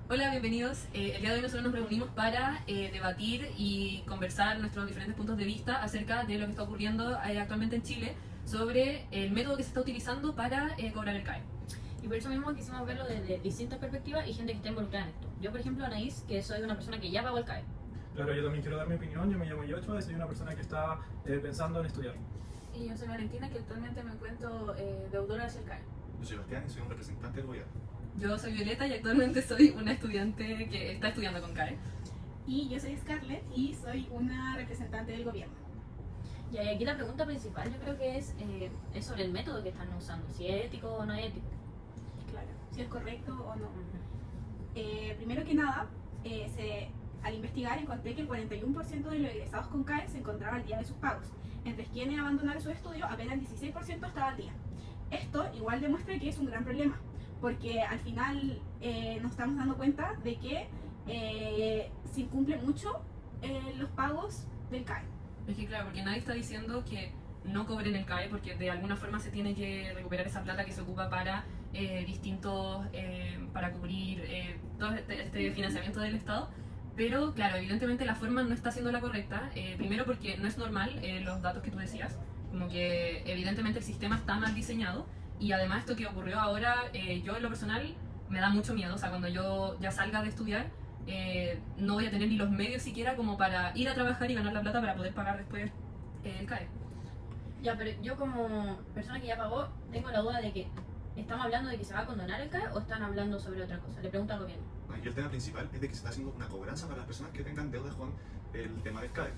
Hola, bienvenidos. El día de hoy nosotros nos reunimos para debatir y conversar nuestros diferentes puntos de vista acerca de lo que está ocurriendo actualmente en Chile sobre el método que se está utilizando para cobrar el CAE. Y por eso mismo quisimos verlo desde distintas perspectivas y gente que está involucrada en esto. Yo, por ejemplo, Anaís, que soy una persona que ya pagó el CAE. Claro, yo también quiero dar mi opinión. Yo me llamo Yochua y soy una persona que está pensando en estudiar. Y yo soy Valentina, que actualmente me encuentro deudora hacia el CAE. Yo soy Sebastián y soy un representante del gobierno. Yo soy Violeta y actualmente soy una estudiante que está estudiando con CAE. Y yo soy Scarlett y soy una representante del gobierno. Y aquí la pregunta principal yo creo que es sobre el método que están usando, si es ético o no es ético. Claro, si es correcto o no. Primero que nada, al investigar encontré que el 41% de los egresados con CAE se encontraba al día de sus pagos. Entre quienes abandonaron sus estudios, apenas el 16% estaba al día. Esto igual demuestra que es un gran problema, porque al final nos estamos dando cuenta de que se incumple mucho los pagos del CAE. Es que claro, porque nadie está diciendo que no cobren el CAE porque de alguna forma se tiene que recuperar esa plata que se ocupa para para cubrir todo este financiamiento del Estado. Pero claro, evidentemente la forma no está siendo la correcta, primero porque no es normal los datos que tú decías, como que evidentemente el sistema está mal diseñado y además esto que ocurrió ahora, yo en lo personal me da mucho miedo, o sea, cuando yo ya salga de estudiar, no voy a tener ni los medios siquiera como para ir a trabajar y ganar la plata para poder pagar después el CAE. Ya, pero yo como persona que ya pagó, tengo la duda de que ¿estamos hablando de que se va a condonar el CAE o están hablando sobre otra cosa? Le pregunto al gobierno. Aquí el tema principal es de que se está haciendo una cobranza para las personas que tengan deudas con el tema del CAE.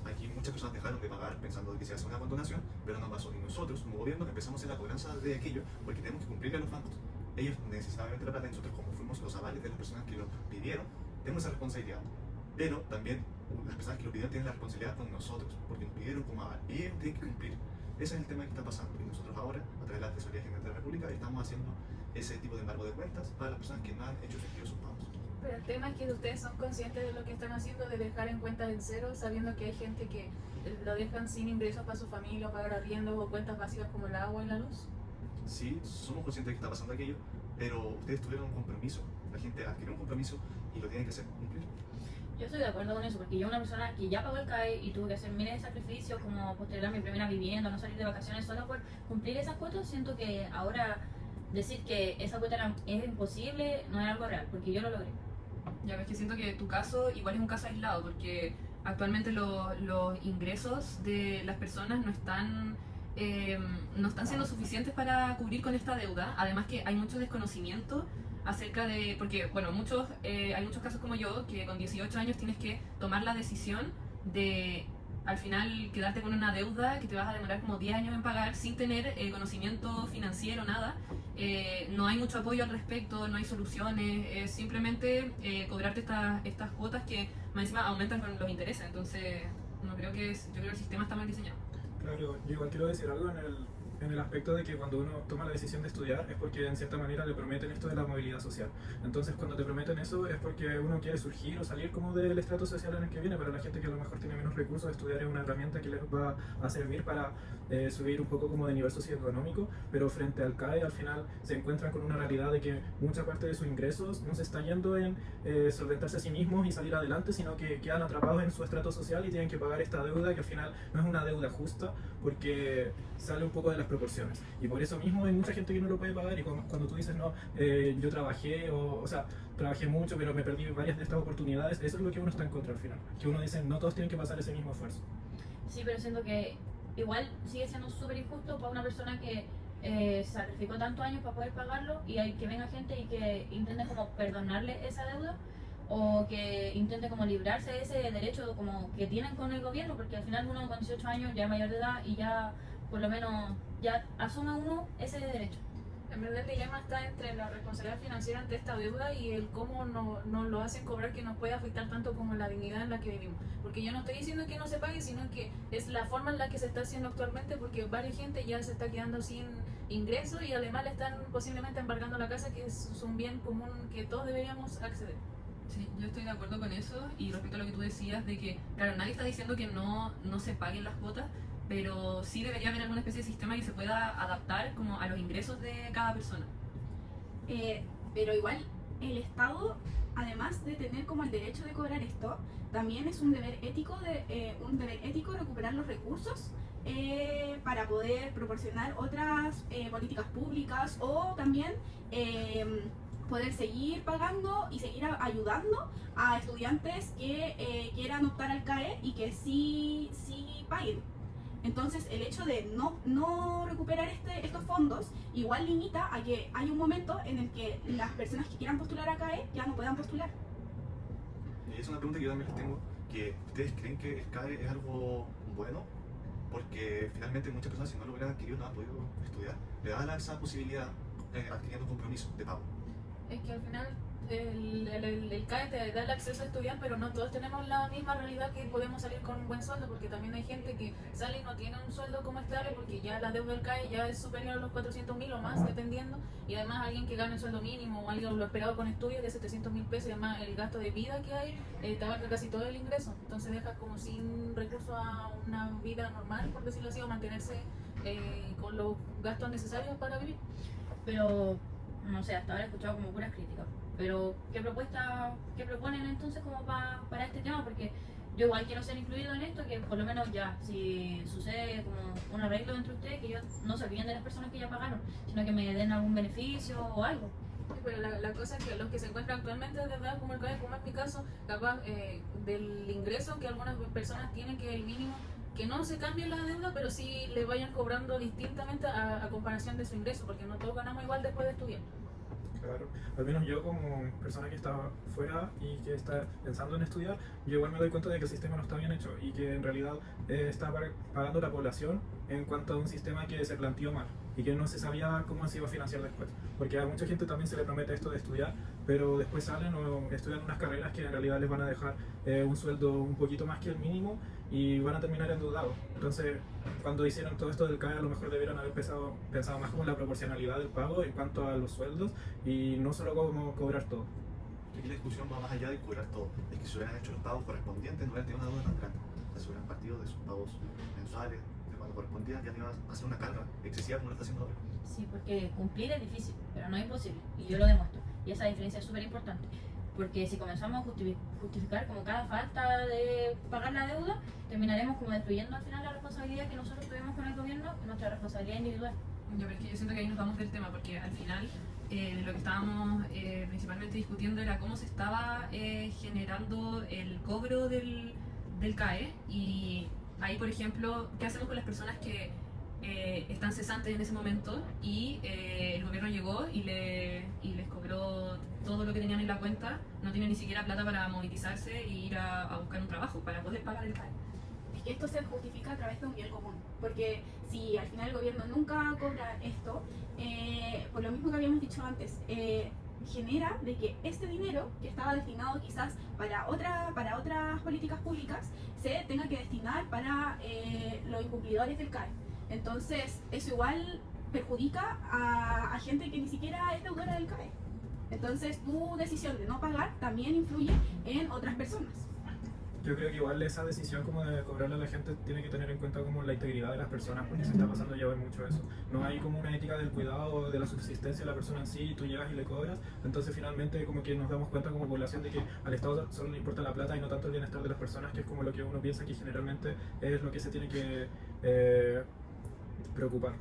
Aquí muchas personas dejaron de pagar pensando que se hace una condonación, pero no pasó. Y nosotros, como gobierno, empezamos a hacer la cobranza de aquello porque tenemos que cumplirle a los bancos. Ellos necesariamente la plata y nosotros, como fuimos los avales de las personas que lo pidieron, tenemos esa responsabilidad. Pero también las personas que lo pidieron tienen la responsabilidad con nosotros, porque nos pidieron como aval y ellos tienen que cumplir. Ese es el tema que está pasando. Y nosotros ahora, a través de la Tesorería General de la República, estamos haciendo ese tipo de embargo de cuentas para las personas que no han hecho efectivos sus pagos. Pero el tema es que ustedes son conscientes de lo que están haciendo, de dejar en cuentas en cero, sabiendo que hay gente que lo dejan sin ingresos para su familia, o pagar arriendos o cuentas básicas como el agua y la luz. Sí, somos conscientes de que está pasando aquello, pero ustedes tuvieron un compromiso. La gente adquirió un compromiso y lo tienen que hacer cumplir. Yo estoy de acuerdo con eso, porque yo una persona que ya pagó el CAE y tuve que hacer miles de sacrificios como postergar mi primera vivienda, no salir de vacaciones solo por cumplir esas cuotas, siento que ahora decir que esa cuota es imposible no es algo real, porque yo lo logré. Ya ves que siento que tu caso igual es un caso aislado porque actualmente los ingresos de las personas no están siendo suficientes para cubrir con esta deuda. Además que hay mucho desconocimiento acerca de, porque bueno, hay muchos casos como yo que con 18 años tienes que tomar la decisión de al final quedarte con una deuda que te vas a demorar como 10 años en pagar sin tener conocimiento financiero, nada. No hay mucho apoyo al respecto, no hay soluciones, es simplemente cobrarte estas cuotas que más encima aumentan con los intereses. Entonces, no creo que yo creo que el sistema está mal diseñado. Claro, yo igual quiero decir algo en el aspecto de que cuando uno toma la decisión de estudiar es porque en cierta manera le prometen esto de la movilidad social. Entonces cuando te prometen eso es porque uno quiere surgir o salir como del estrato social en el que viene. Para la gente que a lo mejor tiene menos recursos, estudiar es una herramienta que les va a servir para subir un poco como de nivel socioeconómico, pero frente al CAE al final se encuentran con una realidad de que mucha parte de sus ingresos no se está yendo en solventarse a sí mismos y salir adelante, sino que quedan atrapados en su estrato social y tienen que pagar esta deuda que al final no es una deuda justa porque sale un poco de las proporciones. Y por eso mismo hay mucha gente que no lo puede pagar y cuando tú dices, no, yo trabajé, o sea, trabajé mucho, pero me perdí varias de estas oportunidades, eso es lo que uno está en contra al final. Que uno dice, no todos tienen que pasar ese mismo esfuerzo. Sí, pero siento que igual sigue siendo súper injusto para una persona que sacrificó tantos años para poder pagarlo y hay que venga gente y que intente como perdonarle esa deuda o que intente como librarse de ese derecho como que tienen con el gobierno, porque al final uno con 18 años ya es mayor de edad y ya por lo menos ya asume uno ese derecho. En verdad el dilema está entre la responsabilidad financiera ante esta deuda y el cómo nos lo hacen cobrar, que nos puede afectar tanto como la dignidad en la que vivimos. Porque yo no estoy diciendo que no se pague, sino que es la forma en la que se está haciendo actualmente, porque varias gente ya se está quedando sin ingresos y además le están posiblemente embargando la casa, que es un bien común que todos deberíamos acceder. Sí, yo estoy de acuerdo con eso y respecto a lo que tú decías de que, claro, nadie está diciendo que no se paguen las cuotas, pero sí debería haber alguna especie de sistema que se pueda adaptar como a los ingresos de cada persona. Pero igual el Estado además de tener como el derecho de cobrar esto, también es un deber ético, recuperar los recursos para poder proporcionar otras políticas públicas o también poder seguir pagando y seguir ayudando a estudiantes que quieran optar al CAE y que sí paguen. Entonces el hecho de no recuperar estos fondos igual limita a que hay un momento en el que las personas que quieran postular a CAE ya no puedan postular. Y es una pregunta que yo también les tengo, que ¿ustedes creen que el CAE es algo bueno? Porque finalmente muchas personas, si no lo hubieran adquirido, no han podido estudiar. Le da esa posibilidad adquiriendo un compromiso de pago. Es que al final el CAE te da el acceso a estudiar, pero no todos tenemos la misma realidad que podemos salir con un buen sueldo, porque también hay gente que sale y no tiene un sueldo como estable porque ya la deuda del CAE ya es superior a los 400.000 o más, dependiendo, y además alguien que gana el sueldo mínimo o alguien lo esperado con estudios de 700.000 pesos y además el gasto de vida que hay, te abarca casi todo el ingreso, entonces dejas como sin recursos a una vida normal, por decirlo así, o mantenerse con los gastos necesarios para vivir. Pero, no sé, hasta ahora he escuchado como puras críticas. Pero, ¿qué proponen entonces como para este tema? Porque yo igual quiero ser incluido en esto, que por lo menos ya, si sucede como un arreglo entre ustedes, que ellos no se olviden de las personas que ya pagaron, sino que me den algún beneficio o algo. Sí, pero la cosa es que los que se encuentran actualmente de edad como el CAE, como es mi caso, capaz del ingreso que algunas personas tienen, que es el mínimo, que no se cambie la deuda, pero sí le vayan cobrando distintamente a comparación de su ingreso, porque no todos ganamos igual después de estudiar. Claro, al menos yo como persona que está fuera y que está pensando en estudiar, yo igual me doy cuenta de que el sistema no está bien hecho y que en realidad está pagando la población en cuanto a un sistema que se planteó mal y que no se sabía cómo se iba a financiar después. Porque a mucha gente también se le promete esto de estudiar, pero después salen o estudian unas carreras que en realidad les van a dejar un sueldo un poquito más que el mínimo y van a terminar endeudados. Entonces, cuando hicieron todo esto del CAE, a lo mejor debieron haber pensado más como en la proporcionalidad del pago en cuanto a los sueldos y no solo cómo cobrar todo. Aquí la discusión va más allá de cobrar todo. Es que si hubieran hecho los pagos correspondientes, no hubieran tenido una deuda tan grande. O sea, si hubieran partido de sus pagos mensuales, de cuando correspondía, ya no iba a ser una carga excesiva como lo está haciendo ahora. Sí, porque cumplir es difícil, pero no es imposible, y yo lo demuestro. Y esa diferencia es súper importante, porque si comenzamos a justificar como cada falta de pagar la deuda, terminaremos como destruyendo al final la responsabilidad que nosotros tuvimos con el gobierno y nuestra responsabilidad individual. Yo, pero es que yo siento que ahí nos vamos del tema, porque al final lo que estábamos principalmente discutiendo era cómo se estaba generando el cobro del CAE, y ahí, por ejemplo, ¿qué hacemos con las personas que están cesantes en ese momento y el gobierno llegó y les cobró todo lo que tenían en la cuenta? No tienen ni siquiera plata para movilizarse e ir a buscar un trabajo para poder pagar el CAE. Es que esto se justifica a través de un bien común, porque si al final el gobierno nunca cobra esto, por lo mismo que habíamos dicho antes, genera de que este dinero que estaba destinado quizás para otras políticas públicas se tenga que destinar para los incumplidores del CAE. Entonces eso igual perjudica a gente que ni siquiera es deudora del CAE. Entonces tu decisión de no pagar también influye en otras personas. Yo creo que igual esa decisión como de cobrarle a la gente tiene que tener en cuenta como la integridad de las personas, porque se está pasando ya mucho eso. No hay como una ética del cuidado de la subsistencia de la persona en sí, y tú llegas y le cobras. Entonces finalmente como que nos damos cuenta como población de que al Estado solo le importa la plata y no tanto el bienestar de las personas, que es como lo que uno piensa que generalmente es lo que se tiene que preocupar.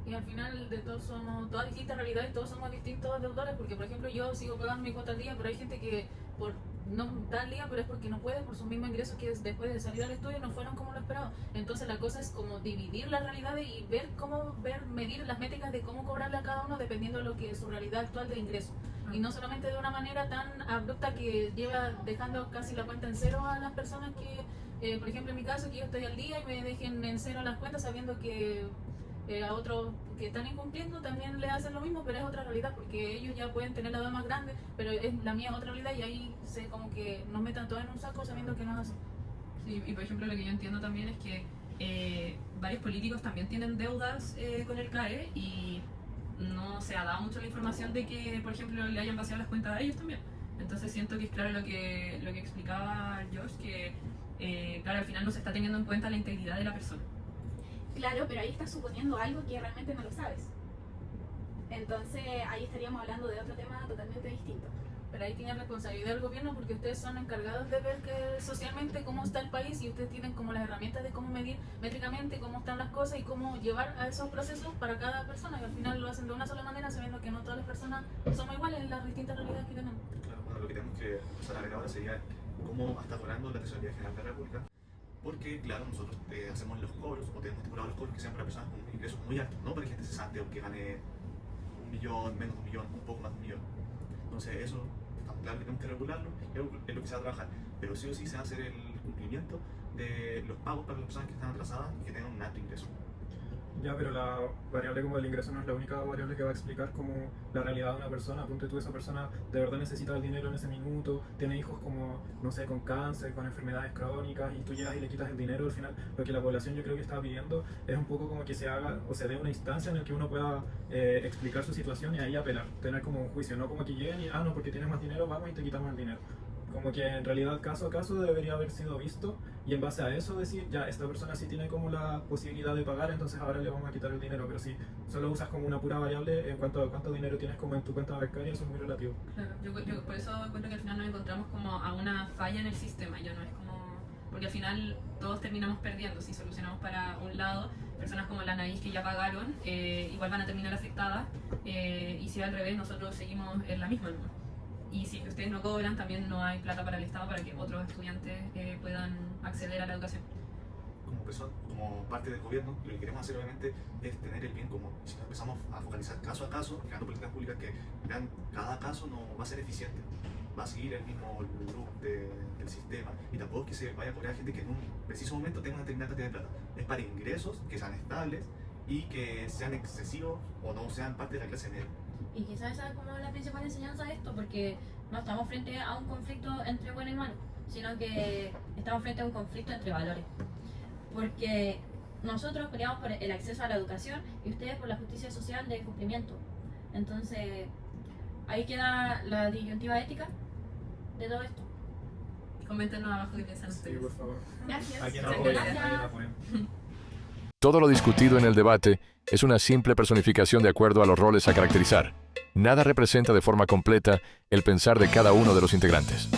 Y al final de todos somos todas distintas realidades, todos somos distintos deudores, porque por ejemplo yo sigo pagando mi cuota al día, pero hay gente que por no da al día, pero es porque no puede, por sus mismos ingresos que después de salir al estudio no fueron como lo esperado. Entonces la cosa es como dividir las realidades y ver medir las métricas de cómo cobrarle a cada uno dependiendo de lo que es su realidad actual de ingreso. Y no solamente de una manera tan abrupta que lleva dejando casi la cuenta en cero a las personas que, por ejemplo en mi caso, que yo estoy al día y me dejen en cero las cuentas sabiendo que a otros que están incumpliendo también le hacen lo mismo, pero es otra realidad, porque ellos ya pueden tener la deuda más grande, pero es la mía otra realidad, y ahí se como que nos metan todos en un saco sabiendo que no es así. Sí, y por ejemplo lo que yo entiendo también es que varios políticos también tienen deudas con el CAE y no se ha dado mucho la información de que, por ejemplo, le hayan vaciado las cuentas a ellos también. Entonces siento que es claro lo que explicaba Josh, que claro, al final no se está teniendo en cuenta la integridad de la persona. Claro, pero ahí estás suponiendo algo que realmente no lo sabes. Entonces ahí estaríamos hablando de otro tema totalmente distinto. Pero ahí tiene responsabilidad el gobierno porque ustedes son encargados de ver que socialmente cómo está el país y ustedes tienen como las herramientas de cómo medir métricamente cómo están las cosas y cómo llevar a esos procesos para cada persona, y al final lo hacen de una sola manera sabiendo que no todas las personas somos iguales en las distintas realidades que tenemos. Claro, bueno, lo que tenemos que empezar a ver ahora sería cómo está cobrando la Tesorería General de la República, porque claro, nosotros hacemos los cobros o tenemos estipulados los cobros que sean para personas con ingresos muy altos, no para gente cesante o que gane 1 millón, menos de 1 millón, un poco más de 1 millón. Entonces eso, claro que tenemos que regularlo y es lo que se va a trabajar, pero sí o sí se va a hacer el cumplimiento de los pagos para las personas que están atrasadas y que tengan un alto ingreso. Ya, pero la variable como el ingreso no es la única variable que va a explicar como la realidad de una persona. Ponte tú, esa persona de verdad necesita el dinero en ese minuto, tiene hijos como, no sé, con cáncer, con enfermedades crónicas, y tú llegas y le quitas el dinero. Al final, lo que la población yo creo que está pidiendo es un poco como que se haga o se dé una instancia en la que uno pueda explicar su situación y ahí apelar, tener como un juicio, no como que lleguen y, no, porque tienes más dinero, vamos y te quitamos el dinero. Como que en realidad caso a caso debería haber sido visto y en base a eso decir, ya, esta persona sí tiene como la posibilidad de pagar, entonces ahora le vamos a quitar el dinero. Pero si solo usas como una pura variable en cuanto a cuánto dinero tienes como en tu cuenta bancaria, eso es muy relativo. Claro, yo por eso encuentro que al final nos encontramos como a una falla en el sistema, ya no es como... Porque al final todos terminamos perdiendo, si solucionamos para un lado, personas como la Anaís que ya pagaron, igual van a terminar afectadas, y si al revés nosotros seguimos en la misma, ¿no? Y si ustedes no cobran, también no hay plata para el Estado para que otros estudiantes puedan acceder a la educación. Como parte del gobierno, lo que queremos hacer obviamente es tener el bien común. Si nos empezamos a focalizar caso a caso, creando políticas públicas que vean cada caso, no va a ser eficiente, va a seguir el mismo loop del sistema, y tampoco es que se vaya a cobrar a gente que en un preciso momento tenga una determinada cantidad de plata. Es para ingresos que sean estables y que sean excesivos o no sean parte de la clase media. Y quizás esa es como la principal enseñanza de esto, porque no estamos frente a un conflicto entre bueno y malo, sino que estamos frente a un conflicto entre valores. Porque nosotros peleamos por el acceso a la educación y ustedes por la justicia social del cumplimiento. Entonces, ahí queda la disyuntiva ética de todo esto. Coméntenos abajo qué piensan Sí, ustedes. por favor. Gracias. ¿A quién Muchas apoyan? gracias. ¿A quién apoyan? Todo lo discutido en el debate es una simple personificación de acuerdo a los roles a caracterizar. Nada representa de forma completa el pensar de cada uno de los integrantes.